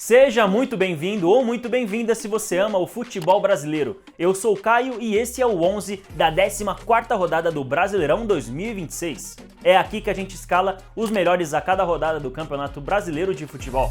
Seja muito bem-vindo ou muito bem-vinda se você ama o futebol brasileiro. Eu sou o Caio e esse é o 11 da 14ª rodada do Brasileirão 2026. É aqui que a gente escala os melhores a cada rodada do Campeonato Brasileiro de Futebol.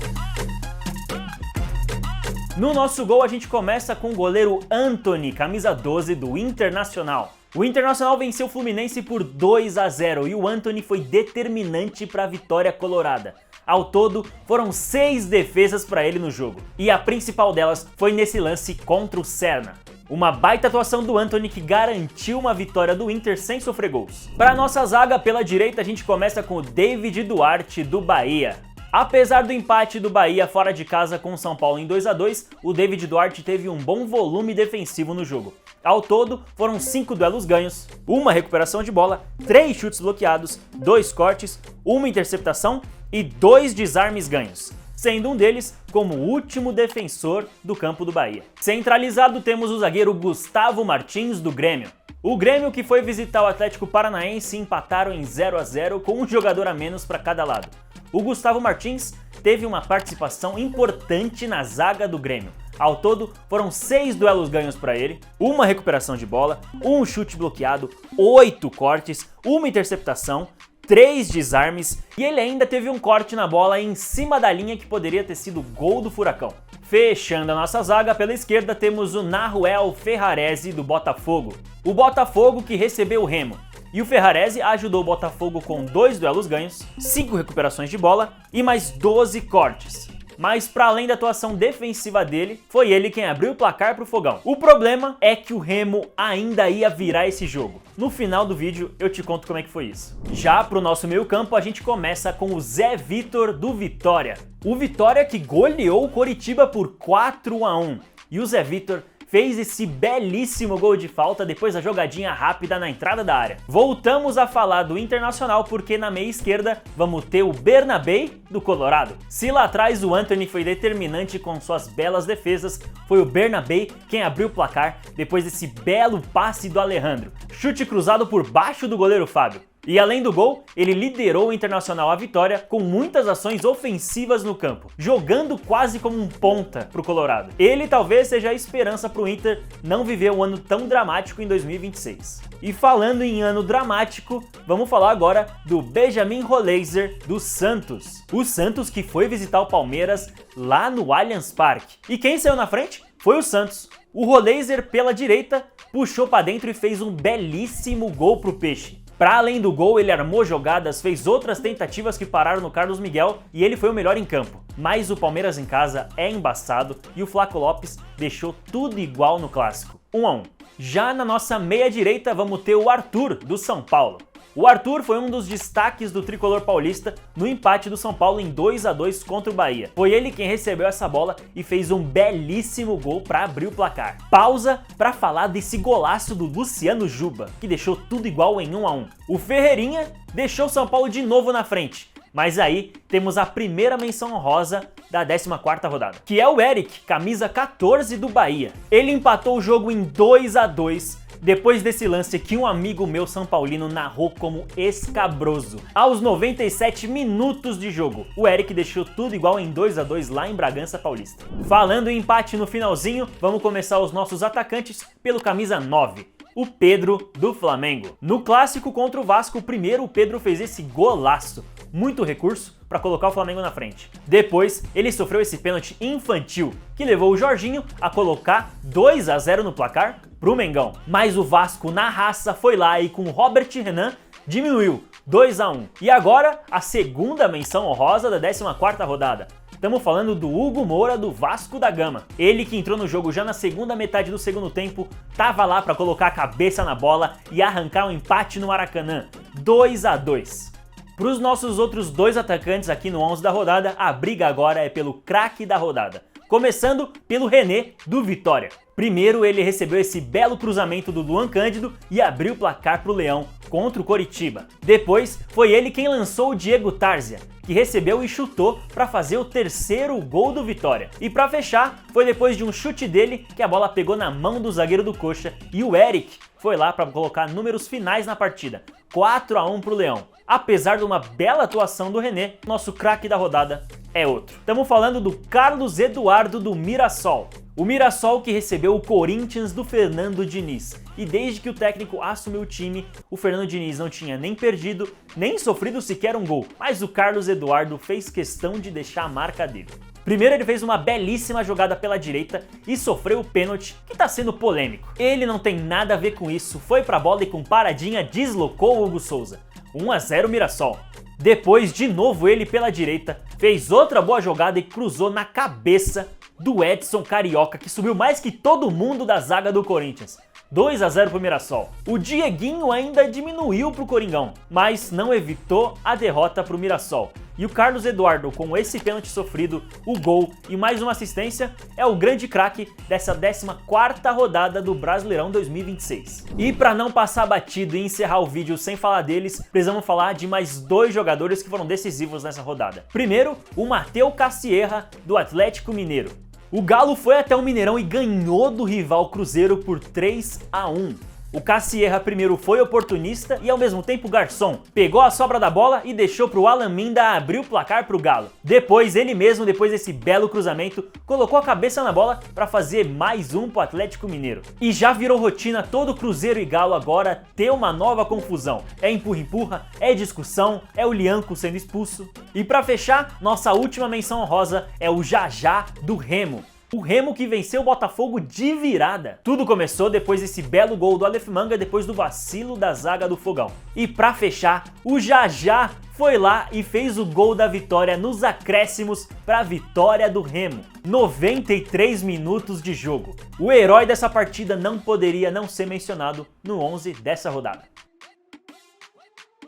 No nosso gol a gente começa com o goleiro Antony, camisa 12 do Internacional. O Internacional venceu o Fluminense por 2-0 e o Antony foi determinante para a vitória colorada. Ao todo, foram 6 defesas para ele no jogo, e a principal delas foi nesse lance contra o Serna. Uma baita atuação do Antony que garantiu uma vitória do Inter sem sofrer gols. Para nossa zaga, pela direita, a gente começa com o David Duarte do Bahia. Apesar do empate do Bahia fora de casa com o São Paulo em 2-2, o David Duarte teve um bom volume defensivo no jogo. Ao todo, foram 5 duelos ganhos, uma recuperação de bola, 3 chutes bloqueados, 2 cortes, uma interceptação e 2 desarmes ganhos, sendo um deles como o último defensor do campo do Bahia. Centralizado temos o zagueiro Gustavo Martins do Grêmio. O Grêmio, que foi visitar o Atlético Paranaense, empataram em 0-0 com um jogador a menos para cada lado. O Gustavo Martins teve uma participação importante na zaga do Grêmio. Ao todo, foram 6 duelos ganhos para ele, uma recuperação de bola, um chute bloqueado, 8 cortes, uma interceptação, 3 desarmes e ele ainda teve um corte na bola em cima da linha que poderia ter sido gol do Furacão. Fechando a nossa zaga, pela esquerda temos o Nahuel Ferrarese do Botafogo. O Botafogo que recebeu o Remo. E o Ferrarese ajudou o Botafogo com 2 duelos ganhos, 5 recuperações de bola e mais 12 cortes. Mas para além da atuação defensiva dele, foi ele quem abriu o placar pro Fogão. O problema é que o Remo ainda ia virar esse jogo. No final do vídeo eu te conto como é que foi isso. Já pro nosso meio campo a gente começa com o Zé Vitor do Vitória. O Vitória que goleou o Coritiba por 4-1. E o Zé Vitor fez esse belíssimo gol de falta depois da jogadinha rápida na entrada da área. Voltamos a falar do Internacional porque na meia esquerda vamos ter o Bernabé do Colorado. Se lá atrás o Antony foi determinante com suas belas defesas, foi o Bernabé quem abriu o placar depois desse belo passe do Alejandro. Chute cruzado por baixo do goleiro Fábio. E além do gol, ele liderou o Internacional à vitória com muitas ações ofensivas no campo, jogando quase como um ponta pro Colorado. Ele talvez seja a esperança pro Inter não viver um ano tão dramático em 2026. E falando em ano dramático, vamos falar agora do Benjamin Roleiser do Santos. O Santos que foi visitar o Palmeiras lá no Allianz Parque. E quem saiu na frente? Foi o Santos. O Roleiser pela direita puxou para dentro e fez um belíssimo gol pro Peixe. Para além do gol, ele armou jogadas, fez outras tentativas que pararam no Carlos Miguel e ele foi o melhor em campo. Mas o Palmeiras em casa é embaçado e o Flaco Lopes deixou tudo igual no clássico, 1-1. Já na nossa meia direita vamos ter o Arthur do São Paulo. O Arthur foi um dos destaques do tricolor paulista no empate do São Paulo em 2-2 contra o Bahia. Foi ele quem recebeu essa bola e fez um belíssimo gol para abrir o placar. Pausa para falar desse golaço do Luciano Juba, que deixou tudo igual em 1-1. O Ferreirinha deixou o São Paulo de novo na frente. Mas aí temos a primeira menção honrosa da 14ª rodada, que é o Eric, camisa 14 do Bahia. Ele empatou o jogo em 2-2 depois desse lance que um amigo meu São Paulino narrou como escabroso. Aos 97 minutos de jogo, o Eric deixou tudo igual em 2-2 lá em Bragança Paulista. Falando em empate no finalzinho, vamos começar os nossos atacantes pelo camisa 9. O Pedro do Flamengo. No clássico contra o Vasco, primeiro o Pedro fez esse golaço, muito recurso para colocar o Flamengo na frente. Depois, ele sofreu esse pênalti infantil, que levou o Jorginho a colocar 2-0 no placar pro Mengão. Mas o Vasco, na raça, foi lá e com o Robert Renan diminuiu 2-1. E agora, a segunda menção honrosa da 14ª rodada. Estamos falando do Hugo Moura do Vasco da Gama. Ele que entrou no jogo já na segunda metade do segundo tempo, tava lá para colocar a cabeça na bola e arrancar um empate no Maracanã, 2-2. Para os nossos outros 2 atacantes aqui no 11 da rodada, a briga agora é pelo craque da rodada. Começando pelo René do Vitória. Primeiro ele recebeu esse belo cruzamento do Luan Cândido e abriu o placar pro Leão contra o Coritiba. Depois foi ele quem lançou o Diego Tárzia, que recebeu e chutou para fazer o terceiro gol do Vitória. E para fechar, foi depois de um chute dele que a bola pegou na mão do zagueiro do Coxa e o Eric foi lá para colocar números finais na partida, 4-1 pro Leão. apesar de uma bela atuação do René, nosso craque da rodada é outro. Estamos falando do Carlos Eduardo do Mirassol. O Mirassol que recebeu o Corinthians do Fernando Diniz. E desde que o técnico assumiu o time, o Fernando Diniz não tinha nem perdido, nem sofrido sequer um gol. Mas o Carlos Eduardo fez questão de deixar a marca dele. Primeiro ele fez uma belíssima jogada pela direita e sofreu o pênalti, que tá sendo polêmico. Ele não tem nada a ver com isso, foi pra bola e com paradinha deslocou o Hugo Souza. 1 a 0 Mirassol. Depois, de novo ele pela direita, fez outra boa jogada e cruzou na cabeça do Edson Carioca, que subiu mais que todo mundo da zaga do Corinthians. 2 a 0 pro Mirassol. O Dieguinho ainda diminuiu pro Coringão, mas não evitou a derrota pro Mirassol. E o Carlos Eduardo, com esse pênalti sofrido, o gol e mais uma assistência, é o grande craque dessa 14ª rodada do Brasileirão 2026. E para não passar batido e encerrar o vídeo sem falar deles, precisamos falar de mais 2 jogadores que foram decisivos nessa rodada. Primeiro, o Matheus Cassierra, do Atlético Mineiro. O Galo foi até o Mineirão e ganhou do rival Cruzeiro por 3 a 1. O Cassierra primeiro foi oportunista e ao mesmo tempo garçom. Pegou a sobra da bola e deixou pro Alan Minda abrir o placar pro Galo. Depois, ele mesmo, depois desse belo cruzamento, colocou a cabeça na bola para fazer mais um pro Atlético Mineiro. E já virou rotina todo Cruzeiro e Galo agora ter uma nova confusão. É empurra-empurra, é discussão, é o Lianco sendo expulso. E para fechar, nossa última menção honrosa é o Jajá do Remo. O Remo que venceu o Botafogo de virada. Tudo começou depois desse belo gol do Aleph Manga, depois do vacilo da zaga do Fogão. E pra fechar, o Jajá foi lá e fez o gol da vitória nos acréscimos pra vitória do Remo. 93 minutos de jogo. O herói dessa partida não poderia não ser mencionado no 11 dessa rodada.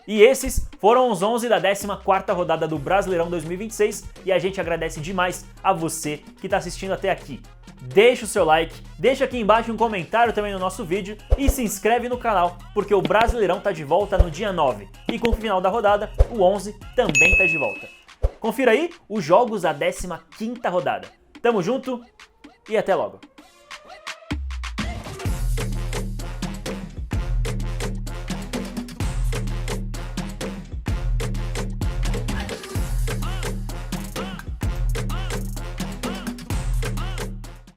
E esses foram os 11 da 14ª rodada do Brasileirão 2026 e a gente agradece demais a você que está assistindo até aqui. Deixa o seu like, deixa aqui embaixo um comentário também no nosso vídeo e se inscreve no canal porque o Brasileirão tá de volta no dia 9 e com o final da rodada, o 11 também tá de volta. Confira aí os jogos da 15ª rodada. Tamo junto e até logo!